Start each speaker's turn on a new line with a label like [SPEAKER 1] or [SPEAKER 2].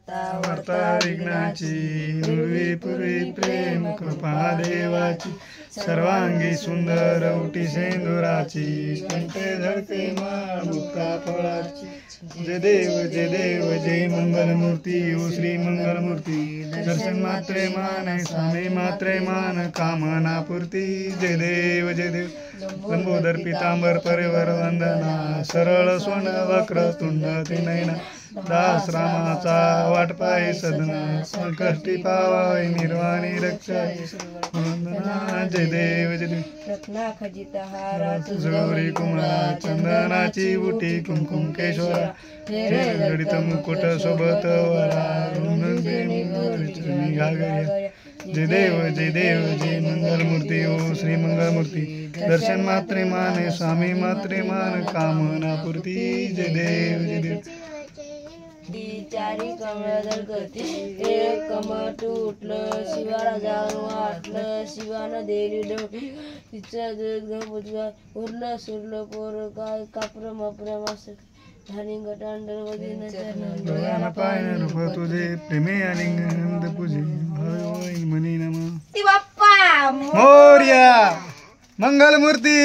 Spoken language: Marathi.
[SPEAKER 1] वार्ता विघ्नाची पूर्वी पूर्वी प्रेम कृपा देवाची सर्वांगी सुंदर उटी सेंदुराची कंठे झळके माळ मुक्ता फळाची जय देव जय मंगलमूर्ती ओ श्री मंगलमूर्ती दर्शन मात्रे मान स्वामी मात्रे मान कामना पूर्ती जय देव लंबोदर पितांबर परिवर वंदना सरळ सोन वक्र तुंड त्रिनयना दास रामाचा वाट पाय सदना संकष्टी पावाय निर्वाणी रक्षा वंदना जय देव
[SPEAKER 2] रत्ना खजिता हारात
[SPEAKER 1] गौरी कुमारा चंदनाची बुटी कुंकुम केशवरा जडित मुकुट सोबत वरा घागरिया जय देव जय मंगलमूर्ती ओ श्री मंगलमूर्ती दर्शन मात्रे मान स्वामी मात्रे मान कामना पूर्ती जय देव
[SPEAKER 2] चारी कमळदल करते एक कमळ तुटलं शिवाला जाऊन वाटलं शिवानं देली डोकी तिचं दूध उरलं सुरलं पोर काय कापर मापर मास झाली गटांडर वदीन
[SPEAKER 1] पायन रूप तुझे प्रेमे आलिंगन पूजे म्हणे नम
[SPEAKER 2] बाप्पा
[SPEAKER 1] मोर्या मंगलमूर्ती